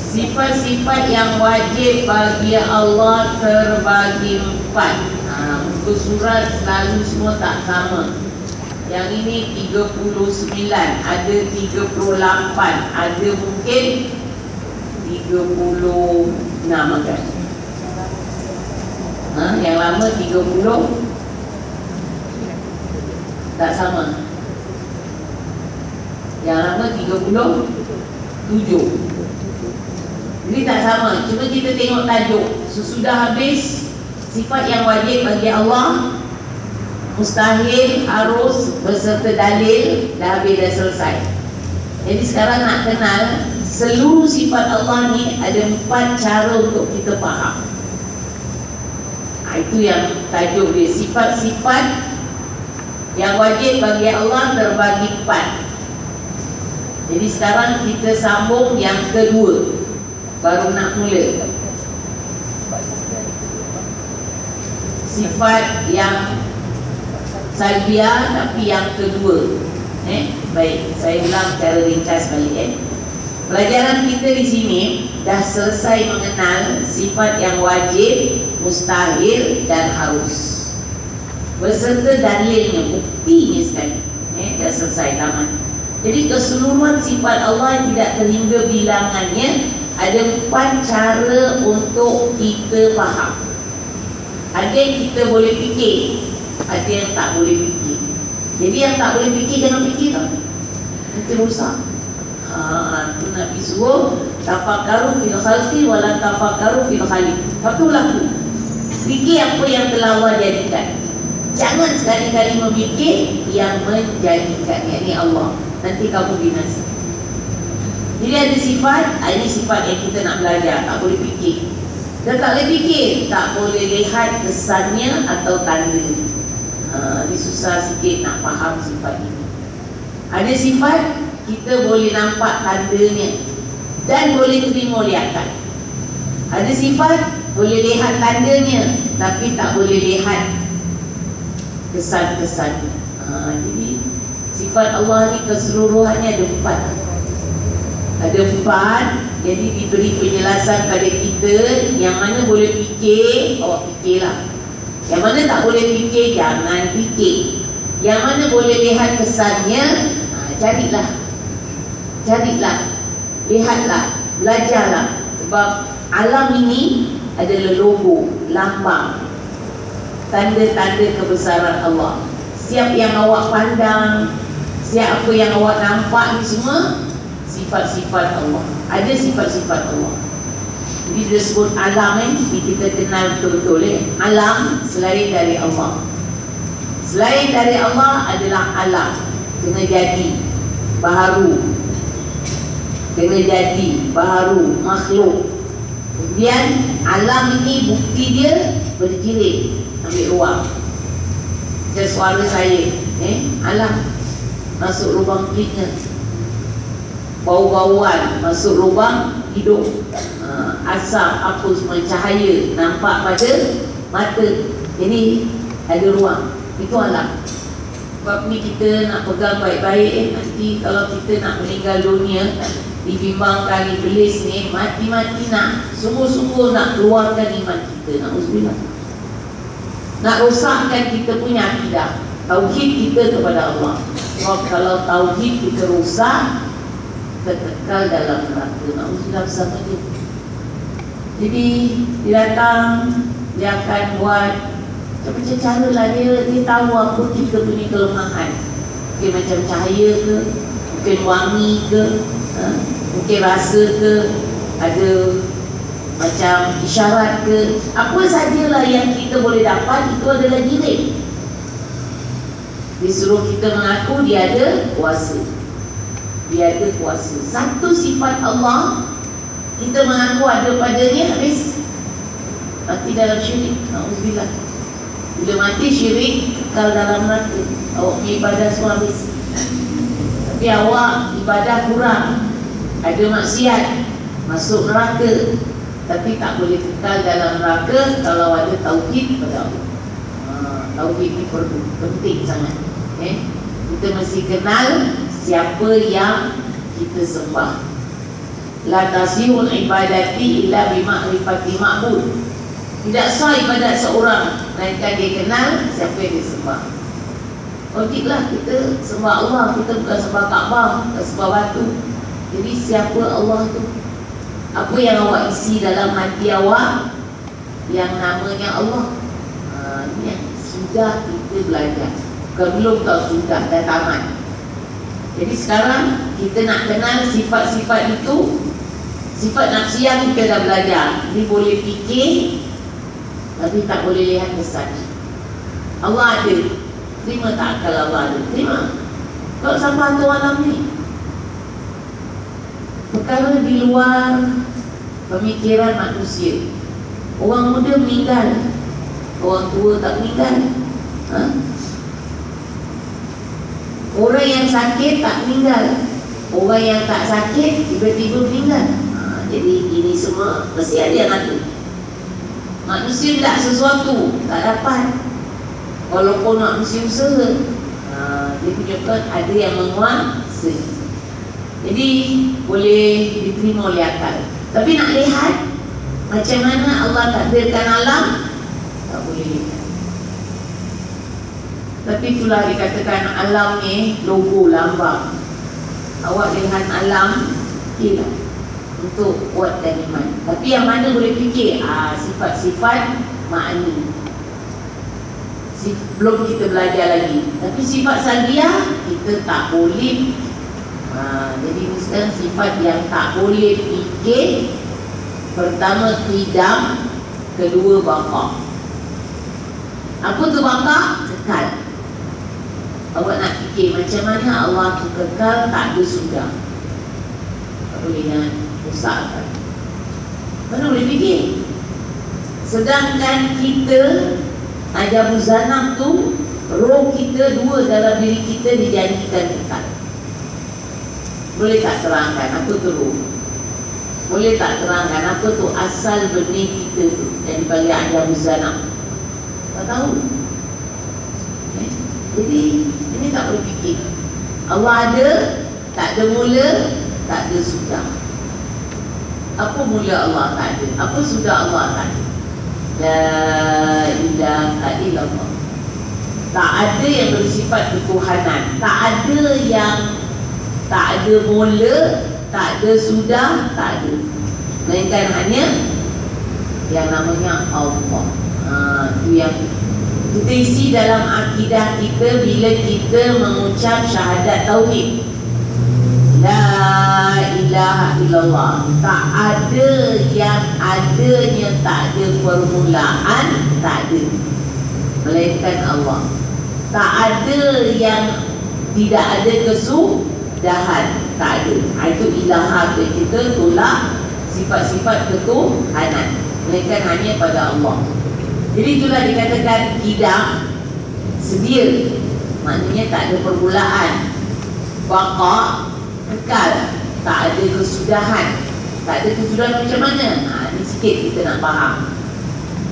Sifat-sifat yang wajib bagi Allah terbagi 4. Muka surat selalu semua tak sama. Yang ini 39, ada 38, ada mungkin 36 kan? Yang lama 30 tak sama. Yang lama 37. Jadi tak sama. Cuma kita tengok tajuk. Sesudah habis sifat yang wajib bagi Allah, mustahil, harus, beserta dalil, dah habis, dah selesai. Jadi sekarang nak kenal seluruh sifat Allah ni ada 4 cara untuk kita faham. Itu yang tajuk dia, sifat-sifat yang wajib bagi Allah terbagi 4. Jadi sekarang kita sambung yang kedua, baru nak mula. Sifat yang salbiah tapi yang kedua. Baik, saya ulang cara ringkas balik. Pelajaran kita di sini dah selesai mengenal sifat yang wajib, mustahil dan harus, beserta dalilnya, buktinya sekali. Dah selesai tamat. Jadi keseluruhan sifat Allah tidak terhingga bilangannya. Ada 4 cara untuk kita faham. Ada yang kita boleh fikir, ada yang tak boleh fikir. Jadi yang tak boleh fikir, jangan fikir tau, nanti rusak. Itu Nabi suruh tafakkaru fil khalqi wala tafakkaru fil khaliq. Fatulah tu, fikir apa yang telah Allah jadikan. Jangan sekali-kali memikir yang menjadikan, yakni Allah. Nanti kamu binasa. Jadi ada sifat, ini sifat yang kita nak belajar. Tak boleh fikir. Dan tak boleh fikir, tak boleh lihat kesannya atau tanda. Ini susah sikit nak faham sifat ini. Ada sifat kita boleh nampak tandanya dan boleh terima lihatan. Ada sifat boleh lihat tandanya tapi tak boleh lihat kesan-kesannya. Jadi sifat Allah ni keseluruhannya ada 4. Ada 4. Jadi diberi penjelasan pada kita. Yang mana boleh fikir, awak fikirlah. Yang mana tak boleh fikir, jangan fikir. Yang mana boleh lihat kesannya, carilah. Lihatlah, belajarlah. Sebab alam ini adalah logo, lambang, tanda-tanda kebesaran Allah. Setiap yang awak pandang, setiap apa yang awak nampak ni semua sifat-sifat Allah. Ada sifat-sifat Allah. Jadi dia sebut alam ni kita kenal betul-betul. Alam selain dari Allah. Selain dari Allah adalah alam. Kena jadi, baharu. Kena jadi, baharu, makhluk. Kemudian alam ini bukti dia berjirit, ambil ruang. Macam suara saya, alam masuk lubang telinga, bau-bauan masuk lubang hidung, asap apa semua, cahaya nampak pada mata. Ini ada ruang, itu alam. Sebab ni kita nak pegang baik-baik. Nanti kalau kita nak meninggal dunia, dibimbangkan iblis ni mati-mati nak sungguh-sungguh nak keluarkan iman kita, na'udzubillah, nak rosakkan kita punya akidah, tauhid kita kepada Allah. Sebab kalau tauhid kita rosak, kekal dalam neraka, na'udzubillah bersama dia. Jadi dia datang, dia akan buat macam cara lah, dia tahu apa kita punya kelemahan. Mungkin macam cahaya ke, mungkin wangi ke, mungkin rasa ke, ada macam isyarat ke, apa sajalah yang kita boleh dapat, itu adalah jirim. Disuruh kita mengaku dia ada kuasa. Dia ada kuasa. Satu sifat Allah kita mengaku ada padanya, habis mati dalam syirik, na'udzubillah. Bila mati syirik, kekal dalam neraka. Awak punya ibadah semua habis. Tapi awak ibadah kurang, ada maksiat, masuk neraka. Tapi tak boleh kekal dalam neraka kalau ada tauhid pada Allah. Tauhid ini perlu, penting sangat. Kita mesti kenal siapa yang kita sembah. La tasihul ibadati illa bima'rifati ma'bud. Tidak sah ibadat seorang melainkan dia kenal siapa yang dia sembah. Wajiblah kita sembah Allah, kita bukan sembah Kaabah, bukan sembah batu. Jadi siapa Allah tu? Apa yang awak isi dalam hati awak yang namanya Allah? Ini yang sudah kita belajar. Bukan belum tak sudah, dah tamat. Jadi sekarang kita nak kenal sifat-sifat itu. Sifat nafsiyah kita dah belajar. Dia boleh fikir tapi tak boleh lihat kesan. Allah ada. Terima tak akal Allah ada? Terima. Kalau sampai tu alam ni, perkara di luar pemikiran manusia. Orang muda meninggal, orang tua tak meninggal. Orang yang sakit tak meninggal, orang yang tak sakit tiba-tiba meninggal. Jadi ini semua mesti ada yang ada. Manusia tidak sesuatu, tak dapat. Walaupun manusia usaha, dia tunjukkan ada yang menguasai. Jadi boleh diterima oleh akal. Tapi nak lihat macam mana Allah takdirkan alam, tak boleh lihat. Tapi itulah dikatakan alam ni logo lambang. Awak lihat alam, okeylah untuk kuat dan iman. Tapi yang mana boleh fikir sifat-sifat ma'ani. Belum kita belajar lagi. Tapi sifat salbiah kita tak boleh. Jadi ini sekarang sifat yang tak boleh fikir. Pertama qidam, kedua baqa. Apa tu baqa? Kekal. Awak nak fikir macam mana Allah tu kekal, tak ada sudah. Tak boleh nak usahkan. Mana boleh fikir? Sedangkan kita Ajabu Zanam tu, roh kita dua dalam diri kita dijanjikan kekal. Boleh tak terangkan apa tu roh? Boleh tak terangkan apa tu asal benih kita tu yang dipanggil Ajabu Zanam? Tak tahu. Jadi ini tak boleh fikir. Allah ada, tak ada mula, tak ada sudah. Apa mula Allah tak ada? Apa sudah Allah tak ada? La ilaha illallah. Tak ada yang bersifat ketuhanan. Tak ada yang tak ada mula, tak ada sudah, tak ada. Melainkan hanya yang namanya Allah. Itu yang kita isi dalam akidah kita bila kita mengucap syahadat tauhid. La ilaha illallah. Tak ada yang adanya, tak ada permulaan, tak ada, melainkan Allah. Tak ada yang tidak ada kesudahan, tak ada. Itu ilaha kita tolak sifat-sifat ketuhanan, melainkan hanya pada Allah. Jadi itulah dikatakan qidam, sedia, maknanya tak ada permulaan. Baqa, kekal, tak ada kesudahan. Tak ada kesudahan macam mana? Ini sikit kita nak faham.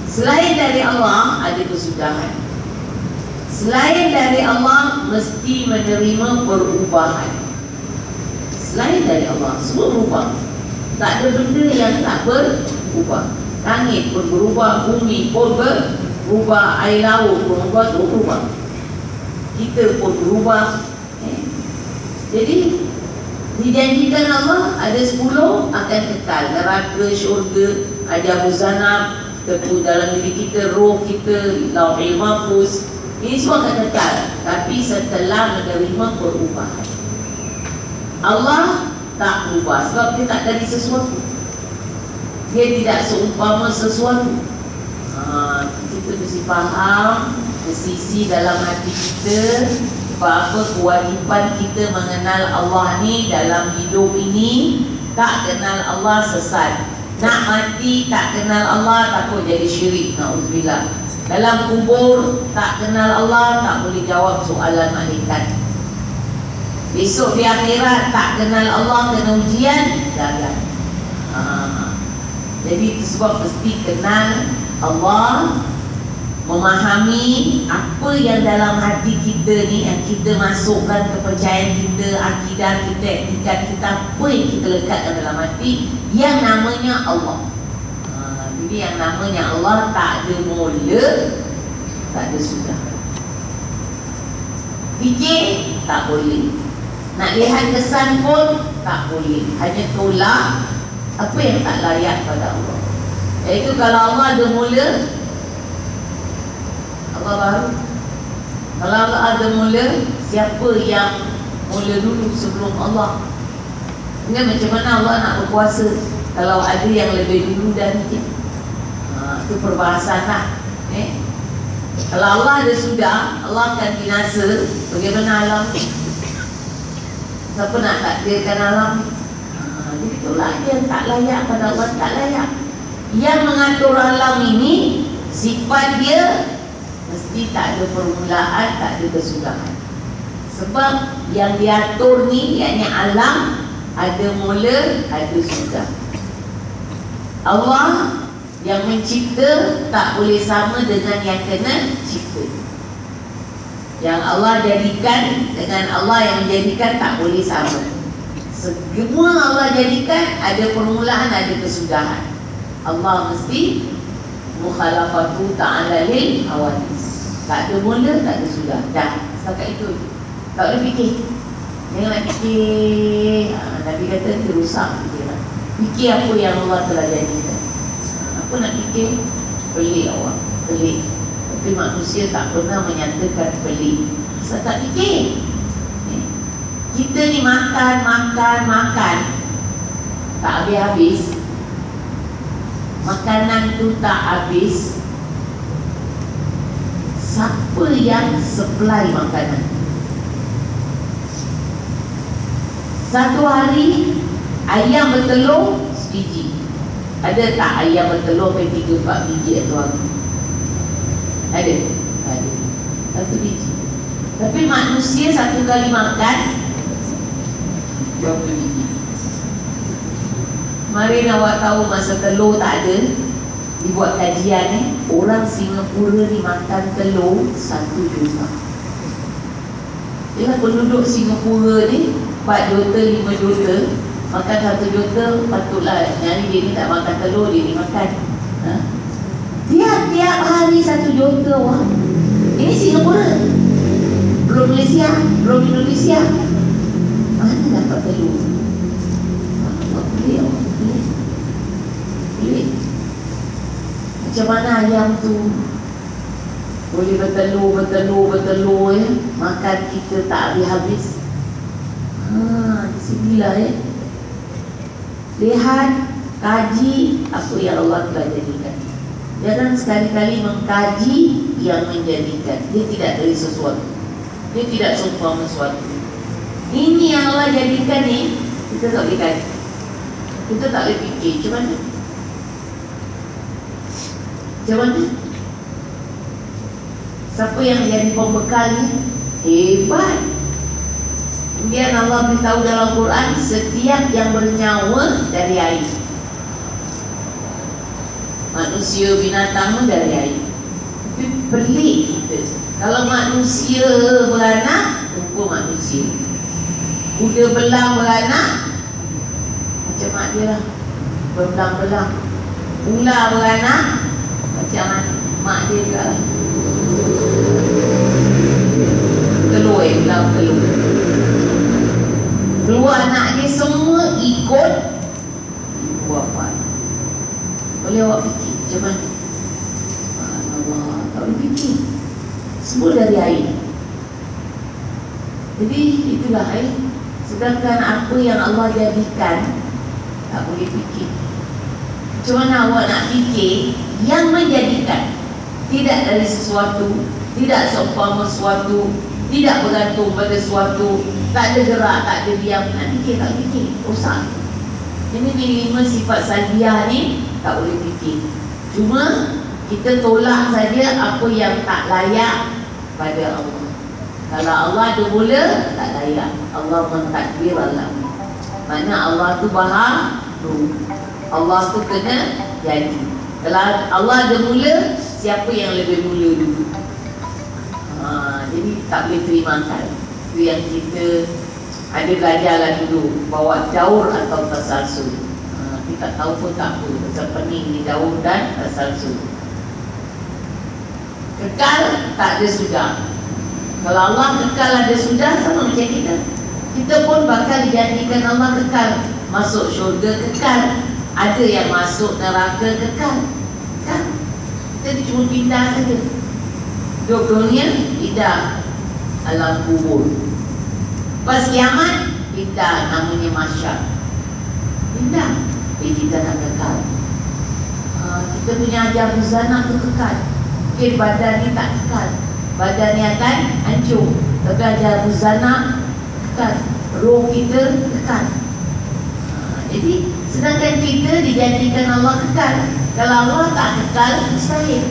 Selain dari Allah ada kesudahan. Selain dari Allah mesti menerima perubahan. Selain dari Allah semua berubah. Tak ada benda yang tak berubah. Langit pun berubah, bumi pun berubah, air laut pun berubah, kita pun berubah. Jadi dijanjikan Allah ada 10 akan kekal. Neraka, syurga, Ajabu Zanam, tentu dalam diri kita, roh kita, Lauhul Mahfuz. Ini semua akan kekal, tapi setelah menerima perubahan. Allah tak berubah sebab dia tak dari sesuatu. Dia tidak seumpama sesuatu. Kita mesti faham sisi dalam hati kita apa kewajipan kita mengenal Allah ni dalam hidup ini. Tak kenal Allah sesat. Nak mati tak kenal Allah takut jadi syirik. Na'udzubillah. Dalam kubur tak kenal Allah tak boleh jawab soalan malaikat. Besok di akhirat tak kenal Allah kena ujian, gagal. Jadi itu sebab mesti kenal Allah. memahami apa yang dalam hati kita ni, yang kita masukkan kepercayaan kita, akidah kita, etika kita, apa yang kita lekatkan dalam hati, yang namanya Allah. Jadi yang namanya Allah tak ada mula, tak ada sudah. Fikir tak boleh, nak lihat kesan pun tak boleh, hanya tolak apa yang tak layak pada Allah. Iaitu kalau Allah ada mula, Allah baru. Kalau Allah ada mula, siapa yang mula dulu sebelum Allah? Ingat macam mana Allah nak berkuasa kalau ada yang lebih dulu dari dia? Itu perbahasan lah. Kalau Allah ada sudah, Allah akan binasa. Bagaimana alam? Siapa nak takdirkan alam? Jadi itulah yang tak layak pada Allah, tak layak. Yang mengatur alam ini, sifat dia mesti tak ada permulaan, tak ada kesudahan. Sebab yang diatur ni, yakni alam, ada mula, ada sudah. Allah yang mencipta tak boleh sama dengan yang kena cipta. Yang Allah jadikan dengan Allah yang menjadikan tak boleh sama. Semua Allah jadikan ada permulaan, ada kesudahan. Allah mesti mukhalafatu ta'ala lil hawadis. Tak ada mula, tak ada sudah. Dah, setakat itu. Tak boleh fikir. Jangan nak fikir. Nabi kata dia rusak fikiran. Fikir apa yang Allah telah jadikan. Apa nak fikir? Pelik awak, pelik. Tapi manusia tak pernah menyatakan pelik. Sebab tak fikir. Kita ni makan. Tak habis-habis. Makanan tu tak habis. Siapa yang supply makanan? Satu hari ayam bertelur sebiji. Ada tak ayam bertelur sampai 3-4 biji satu hari? Ada? Ada. Satu biji. Tapi manusia satu kali makan 20 biji. Kemarin awak tahu masa telur tak ada, dibuat kajian orang Singapura ni makan telur 1 juta. Ialah penduduk Singapura ni 4 juta, 5 juta, makan 1 juta, patutlah nyari dia ni tak makan telur, dia ni makan. Tiap-tiap hari 1 juta orang. Ini Singapura, belum Malaysia, belum Indonesia. Mana dapat telur? Boleh orang. Macam mana ayam tu boleh bertelur makan kita tak habis-habis. Di sinilah lihat, kaji apa yang Allah telah jadikan. Jangan sekali-kali mengkaji yang menjadikan. Dia tidak dari sesuatu, dia tidak seumpama sesuatu. Ini yang Allah jadikan ni, kita tak boleh kaji, kita tak boleh fikir macam mana. Macam mana? Siapa yang jadi pembekal ni? Hebat. Kemudian Allah beritahu dalam Quran, setiap yang bernyawa dari air. Manusia, binatang pun dari air. Tapi pelik kita. Kalau manusia beranak, rupa manusia. Kuda belang beranak, macam mak dia lah, berbelang-belang. Ular beranak, macam mak dia juga lah. Telur belang telur. Keluar anak dia semua ikut ibu bapa. Boleh awak fikir macam mana? Allah, tak boleh fikir. Semua dari air. Jadi itulah air. Sedangkan apa yang Allah jadikan, tak boleh fikir. Macam mana awak nak fikir yang menjadikan? Tidak dari sesuatu, tidak seumpama sesuatu, tidak bergantung pada sesuatu, tak ada gerak, tak ada diam. Nak fikir, tak fikir, rosak. Ini 5 sifat salbiah ni tak boleh fikir. Cuma kita tolak saja apa yang tak layak pada Allah. Kalau Allah ada mula, tak layak. Allah mentadbir alam. Mana Allah tu baharu, Allah tu kena jadi. Kalau Allah ada mula, siapa yang lebih mula dulu. Jadi tak boleh terimakan. Itu yang kita ada belajarlah dulu, bawa daur atau tasalsul. Kita tahu pun tak apa, pasal pening di daur dan tasalsul. Kekal tak ada sudah. Kalau Allah kekal ada sudah, sama macam kita. Kita pun bakal dijadikan Allah kekal. Masuk syurga kekal, ada yang masuk neraka kekal, kan? Kita cuma pindah saja. Dua-duanya pindah alam kubur. Pas kiamat pindah, namanya masyar. Pindah, kita nak kekal. Kita punya ajar buzana tu kekal. Mungkin badan ni tak kekal, badan ni akan hancur. Tapi ajar buzana kekal, roh kita kekal. Jadi sedangkan kita dijadikan Allah kekal. Kalau Allah tak kekal, mustahil.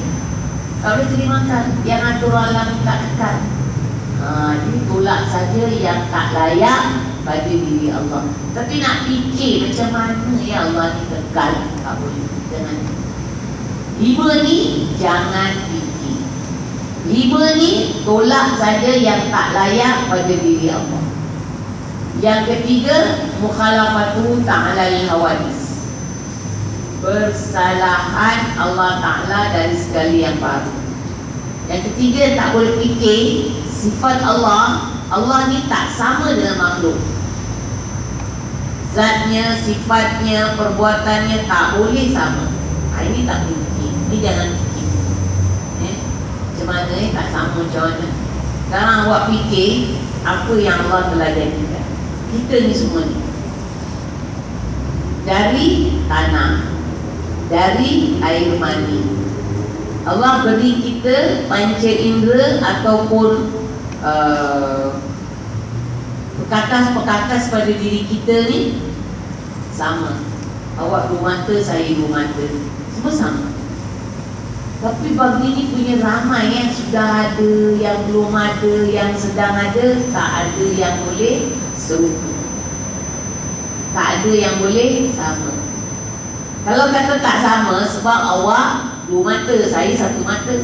Tak boleh terimakan yang atur alam tak kekal. Jadi tolak saja yang tak layak pada diri Allah. Tapi nak fikir macam mana ya Allah ni kekal, tak boleh. Jangan. 5 ni jangan fikir. 5 ni tolak saja yang tak layak pada diri Allah. Yang ketiga, mukhalafatu ta'alal hawadis, bersalahan Allah Ta'ala dari segala yang baru. Yang ketiga, tak boleh fikir sifat Allah. Allah ni tak sama dengan makhluk. Zatnya, sifatnya, perbuatannya tak boleh sama. Ini tak boleh fikir. Ini jangan fikir. Macam mana tak sama macam mana. Sekarang awak fikir apa yang Allah telah jadikan. Kita ni semua ni dari tanah, dari air mani. Allah beri kita panca indera ataupun perkakas-perkakas pada diri kita ni sama. Awak 2 mata, saya 2 mata, semua sama. Tapi bagi ni punya ramai yang sudah ada, yang belum ada, yang sedang ada. Tak ada yang boleh serupa, tak ada yang boleh sama. Kalau kata tak sama, sebab awak 2 mata, saya 1 mata.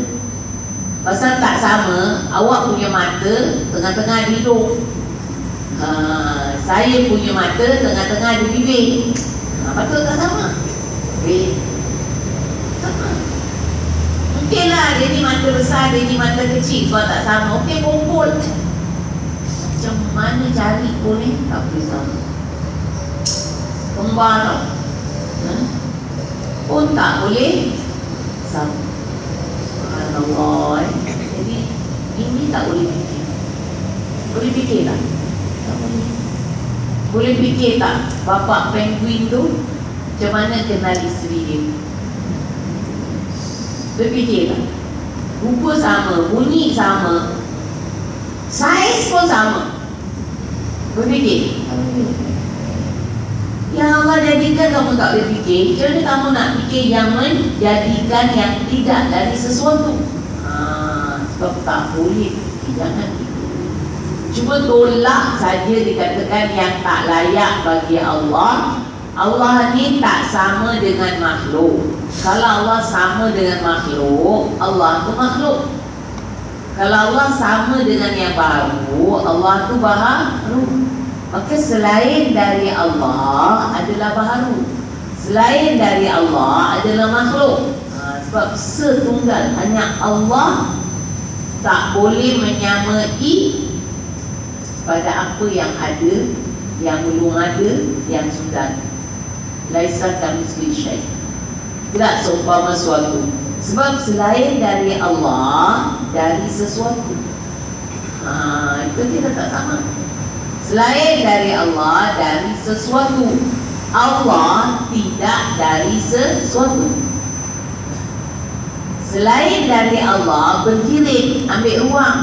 Pasal tak sama, awak punya mata tengah-tengah di hidung, saya punya mata tengah-tengah di bibir. Betul tak sama? Sama. Mungkinlah dia ni mata besar, dia ni mata kecil. Kalau tak sama, okey, kumpul. Macam mana cari pun ni tak boleh sama. Kembar tau, pun tak boleh sama. Subhanallah. Jadi ini tak boleh fikir. Boleh fikir tak? Tak boleh. Boleh fikir tak bapak penguin tu macam mana kenal isteri dia? Boleh fikir tak? Rupa sama, bunyi sama, saiz pun sama. Boleh fikir? Tak boleh. Yang Allah jadikan kamu tak boleh fikir. Macam mana kamu nak fikir yang menjadikan yang tidak dari sesuatu? Sebab tak boleh. Jangan itu. Cuma tolak saja dikatakan yang tak layak bagi Allah. Allah ni tak sama dengan makhluk. Kalau Allah sama dengan makhluk, Allah tu makhluk. Kalau Allah sama dengan yang baru, Allah tu baharu. Maka selain dari Allah adalah baharu, selain dari Allah adalah makhluk. Sebab setunggal, hanya Allah. Tak boleh menyamai pada apa yang ada, yang belum ada, yang sudah. Laisa kamitslihi syai'. Tidak seumpama suatu. Sebab selain dari Allah, dari sesuatu, itu kita tak sama. Selain dari Allah, dari sesuatu. Allah tidak dari sesuatu. Selain dari Allah, berkirim, ambil ruang.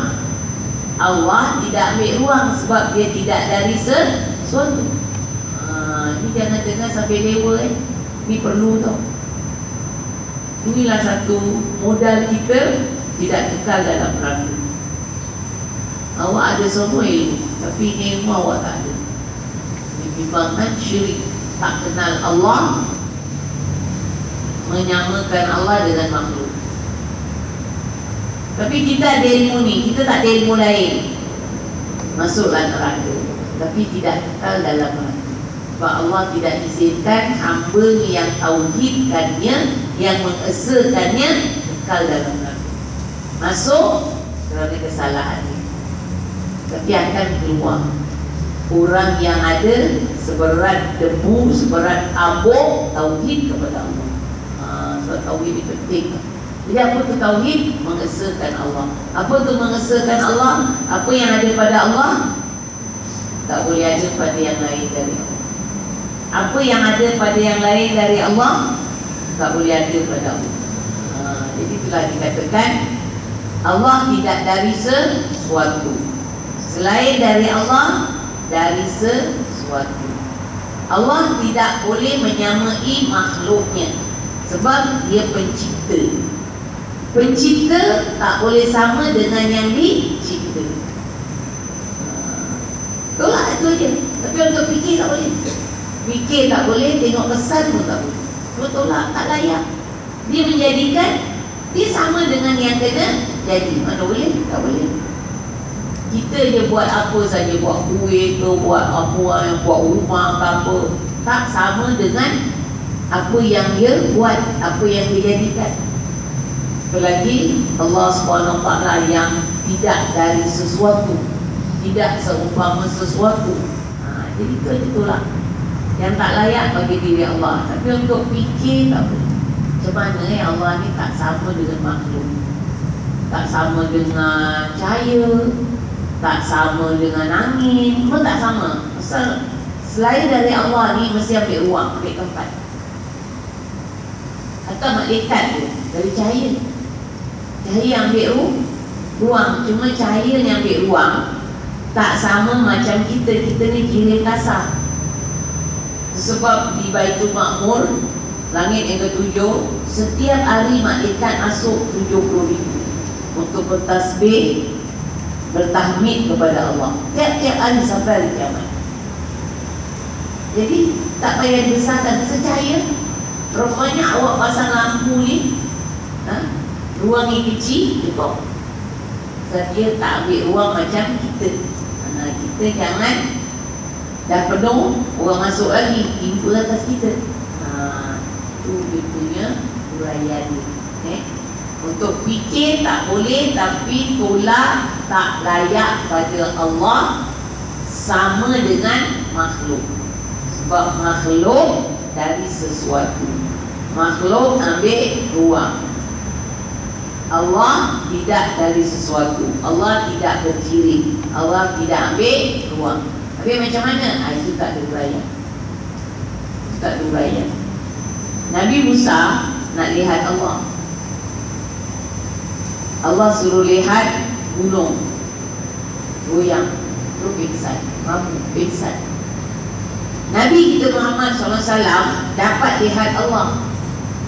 Allah tidak ambil ruang sebab dia tidak dari sesuatu. Ini jangan dengar sampai lewa. Ini perlu tau. Inilah satu modal kita tidak kekal dalam neraka. Awak ada semua ilmu, tapi ilmu awak tak ada. Menyebabkan syirik, tak kenal Allah, menyamakan Allah dengan makhluk. Tapi kita ada ilmu ni, kita tak ada ilmu lain, masuklah neraka, tapi tidak kekal dalam neraka. Sebab Allah tidak izinkan hamba yang tauhidkannya, yang mengesakannya kekal dalam neraka. Masuk kerana kesalahannya, tapi akan keluar. Orang yang ada seberat debu, seberat abu tauhid kepada Allah. Sebab tauhid ini penting. Jadi apa tu tauhid? Mengesakan Allah. Apa tu mengesakan Allah? Apa yang ada pada Allah tak boleh ada pada yang lain dari Allah. Apa yang ada pada yang lain dari Allah tak boleh ada pada Allah. Jadi itulah dikatakan Allah tidak dari sesuatu. Selain dari Allah, dari sesuatu. Allah tidak boleh menyamai makhluknya, sebab dia pencipta. Pencipta tak boleh sama dengan yang dicipta. Tolak itu je. Tapi untuk fikir tak boleh. Fikir tak boleh, tengok kesan pun tak boleh. Dia tolak, tak layak. Dia menjadikan dia sama dengan yang kena jadi. Mana boleh? Tak boleh. Kita je buat apa saja, buat kuih ke, buat apa, yang buat rumah ke apa, tak sama dengan apa yang dia buat, apa yang dia jadikan. Apalagi Allah SWT yang tidak dari sesuatu, tidak seumpama sesuatu. Jadi itulah yang tak layak bagi diri Allah. Tapi untuk fikir tak boleh. Macam mana Allah ni tak sama dengan makhluk, tak sama dengan cahaya, tak sama dengan angin, semua tak sama. Pasal selain dari Allah ni mesti ambil ruang, ambil tempat. Atau malaikat tu dari cahaya, cahaya ambil ruang. Cuma cahaya yang ambil ruang tak sama macam kita. Kita ni kirim kasar. Sebab di Baitul Makmur, langit yang ketujuh, setiap hari malaikat masuk 70,000 untuk bertasbih, bertahmid kepada Allah tiap-tiap hari sampai hari kiamat. Jadi tak payah dibesarkan, secahaya. Rupanya awak pasang lampu ni, ruang yang kecil cukup. Sebab dia tak ambil ruang macam kita. Kita jangan dah penuh, orang masuk lagi, timbul atas kita. Itu dia punya uraian ni. Untuk fikir tak boleh, tapi tolak tak layak pada Allah, sama dengan makhluk. Sebab makhluk dari sesuatu, makhluk ambil ruang. Allah tidak dari sesuatu, Allah tidak berciri, Allah tidak ambil ruang. Tapi macam mana? Itu tak ada uraian. Tak ada uraian. Nabi Musa nak lihat Allah. Allah suruh lihat gunung goyang, terus pingsan, mabuk, pingsan. Nabi kita Muhammad SAW dapat lihat Allah.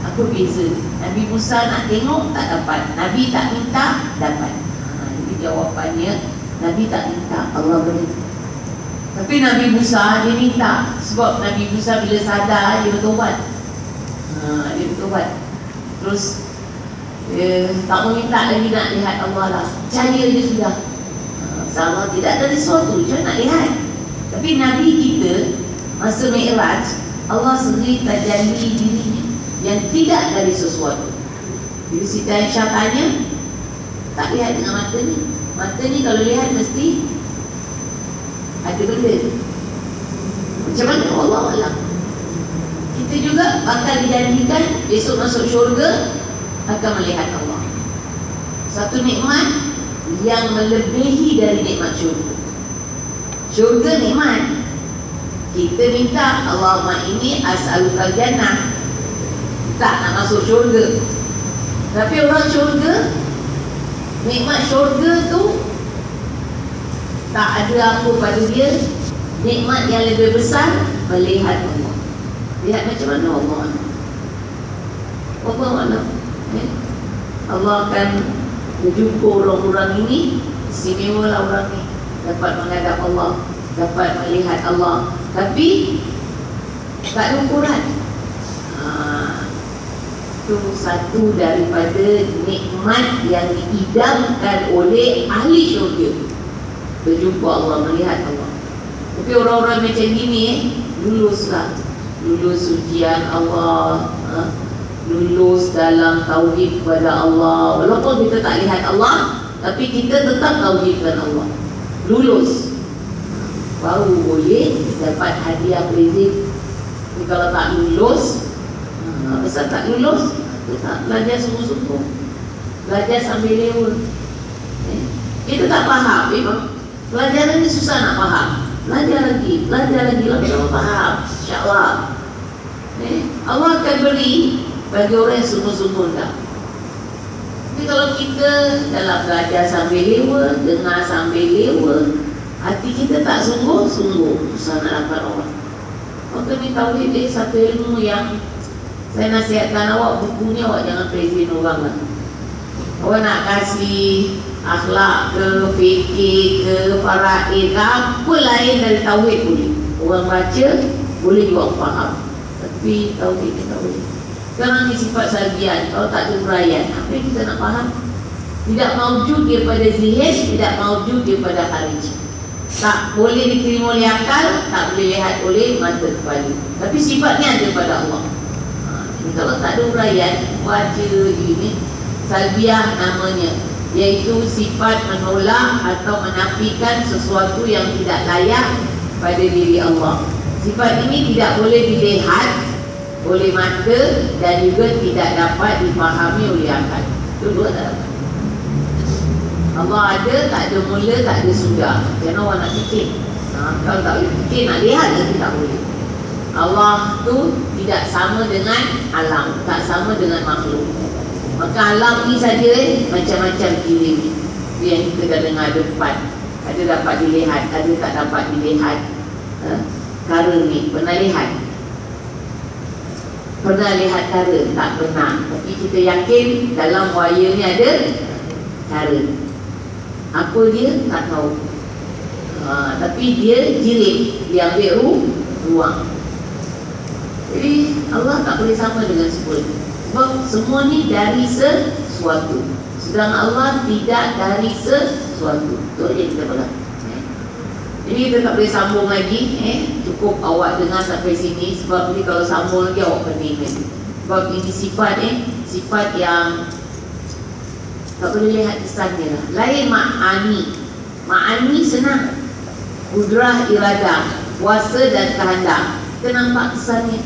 Apa beza? Nabi Musa nak tengok, tak dapat. Nabi tak minta, dapat. Jadi jawapannya, Nabi tak minta, Allah beri. Tapi Nabi Musa dia minta. Sebab Nabi Musa bila sadar, dia bertobat. Dia bertobat. Terus tak mau minta lagi nak lihat Allah lah. Percaya dia sudah. Sama tidak ada sesuatu, dia nak lihat. Tapi Nabi kita masa Mi'raj, Allah sendiri tajalli dirinya yang tidak dari sesuatu. Bila Siti Aisyah tanya, tak lihat dengan mata ni. Mata ni kalau lihat mesti ada benda. Macam mana? Allah Allah. Kita juga bakal dijanjikan besok masuk syurga akan melihat Allah. Satu nikmat yang melebihi dari nikmat syurga. Syurga nikmat. Kita minta, Allahumma inni as'alukal jannah, tak nak masuk syurga. Tapi orang syurga, nikmat syurga tu tak ada apa pada dia. Nikmat yang lebih besar, melihat Allah. Lihat macam mana Allah. Allah mana? Allah akan menjumpa orang-orang ini. Istimewalah orang ini, dapat menghadap Allah, dapat melihat Allah. Tapi tak ada ukuran. Itu satu daripada nikmat yang diidamkan oleh ahli syurga, berjumpa Allah, melihat Allah. Tapi orang-orang macam gini luluslah, lulus ujian Allah, lulus dalam tauhid kepada Allah. Walaupun kita tak lihat Allah, tapi kita tetap tauhidkan Allah. Lulus, baru boleh dapat hadiah present. Tapi kalau tak lulus, pasal tak lulus, tak belajar sungguh-sungguh, belajar sambil lewat. Kita tak faham, memang pelajaran ni susah nak faham. Belajar lagi, lama-lama faham, insyaAllah. Allah akan beri bagi orang yang sungguh-sungguh tak. Tapi kalau kita dalam belajar sambil lewat, dengar sambil lewat, hati kita tak sungguh-sungguh, susah nak dapat orang. Maka ni tauhid dia satu ilmu yang saya nasihatkan awak, bukunya awak jangan present orang lah. Awak nak kasih akhlak ke, fikir ke, faraid ke, apa lain dari tauhid boleh. Orang baca, boleh juga faham. Tapi tauhid ni tak boleh. Sekarang ni sifat salbian, kalau tak ada uraian, apa yang kita nak faham? Tidak maujud daripada zihin, tidak maujud daripada kharij. Tak boleh diterima oleh akal, tak boleh lihat oleh mata kepala. Tapi sifatnya ada pada Allah. Kalau tak ada uraian, baca ini salbiah namanya, iaitu sifat menolak atau menafikan sesuatu yang tidak layak pada diri Allah. Sifat ini tidak boleh dilihat oleh mata dan juga tidak dapat dipahami oleh akal. Itu dua tak dapat. Allah ada, tak ada mula, tak ada sudah. Jangan orang nak fikir. Kalau tak boleh fikir, nak lihat lagi tak boleh. Allah tu tidak sama dengan alam, tak sama dengan makhluk. Maka alam ni saja macam-macam kiri ni. Yang kita dah dengar depan, ada dapat dilihat, ada tak dapat dilihat. Kara ni pernah lihat? Pernah lihat kara? Tak pernah. Tapi kita yakin dalam buaya ni ada kara. Apa dia? Tak tahu. Tapi dia jirik, dia ambil ruang. Jadi Allah tak boleh sama dengan semua. Sebab semua ni dari sesuatu, sedang Allah tidak dari sesuatu. Itu aja kita pegang. Jadi kita tak boleh sambung lagi. Cukup awak dengar sampai sini. Sebab ni kalau sambung lagi awak pening. Sebab ini sifat yang tak boleh lihat kesannya lah. Lain ma'ani. Ma'ani senang, kudrah, iradah, kuasa dan kehendak. Kita nampak kesannya.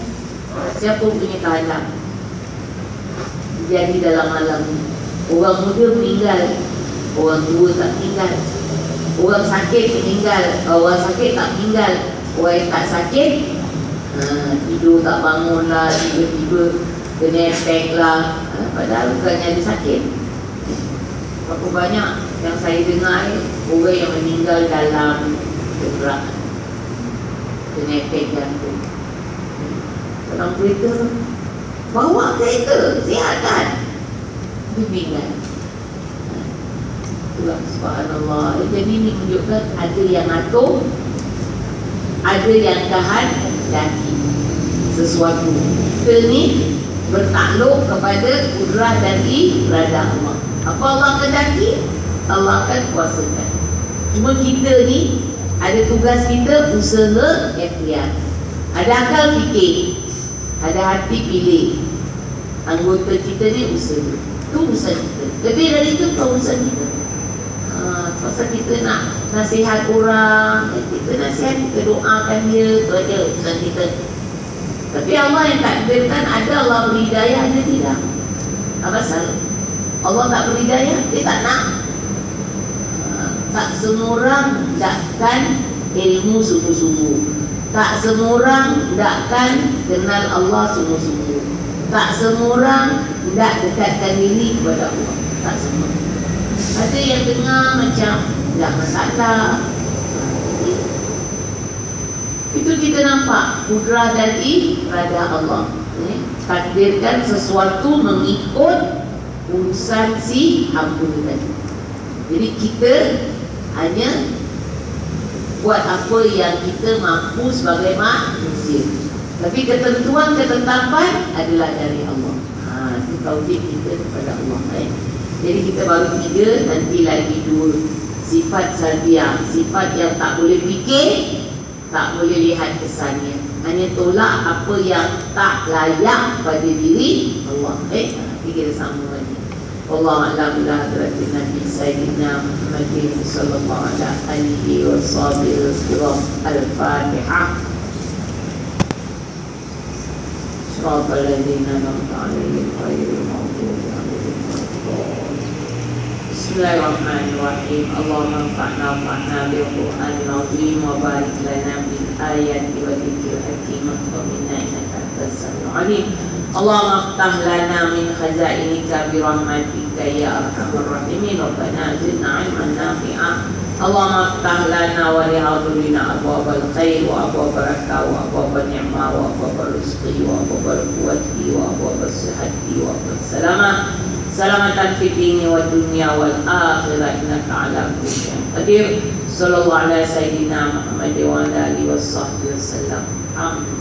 Siapa punya kehendak jadi dalam alam ni? Orang muda meninggal, orang tua tak meninggal. Orang sakit meninggal, orang sakit tak meninggal. Orang yang tak sakit tidur tak bangun lah, tiba-tiba kena efek lah. Padahal bukannya ada sakit. Berapa banyak yang saya dengar orang yang meninggal dalam kegerakan, kena efek jantung. Dalam kereta, bawa kereta, sihatkan, bimbingan. Itulah subhanallah. Jadi ini menunjukkan ada yang atur, ada yang kehendaki sesuatu. Kita ni bertakluk kepada kudrah dan iradah Allah. Apa Allah kehendaki, Allah akan kuasakan. Cuma kita ni ada tugas kita usaha ikhtiar. Ada akal fikir, ada hati pilih. Anggota kita ni usaha. Itu urusan kita. Lebih dari itu urusan kita. Pasal kita nak nasihat orang, kita nasihat, kita doakan dia, itu aja urusan kita. Tapi Allah yang takdirkan, ada Allah beri hidayah, ada tidak. Apa salah? Allah tak beri hidayah, dia tak nak. Tak semua orang hendakkan ilmu sungguh-sungguh. Tak semua orang hendakkan kenal Allah sungguh-sungguh. Tak semua orang hendak dekatkan diri kepada Allah. Tak semua. Ada yang dengar macam tak masalah. Itu kita nampak kudrah dan iradah Allah. Takdirkan sesuatu mengikut urusan si hamba tadi. Jadi kita hanya buat apa yang kita mampu sebagai manusia. Tapi ketentuan ketetapan adalah dari Allah. Itu tauhid kita kepada Allah. Jadi kita baru 3, nanti lagi 2. Sifat salbiah, sifat yang tak boleh fikir, tak boleh lihat kesannya, hanya tolak apa yang tak layak pada diri Allah. Nanti kita sambung lagi. Wallahu a'lam bila hadratin Nabi Sayyidina Muhammadin sallallahu alaihi wasallam. Al-Fatihah. Shiratal ladzina an'amta 'alaihim ghairil maghdubi 'alaihim waladdallin. Bismillahirrahmanirrahim. Allahumma anfa'na bil Qur'anil 'azim wa barik lana bil ayati wa dzikril hakim wa minna innaka antas samiul 'alim. Allahumma aftah lana min khazainika bi rahmatika ya arhamar rahimin. Rabbana zidna 'ilman nafi'an. Allahumma aftah lana wa li hadurina abwabal khair wa abwabal barakah wa abwabal ni'mah wa abwabal rizqi wa abwabal quwwati wa abwabal sihhati wa abwabal salamah. Salamatan fi dini wa dunya wal akhirah innaka ala kulli syai'in qadir. Sallallahu ala sayyidina Muhammad wa ala alihi washabbihi wasallam. Amin.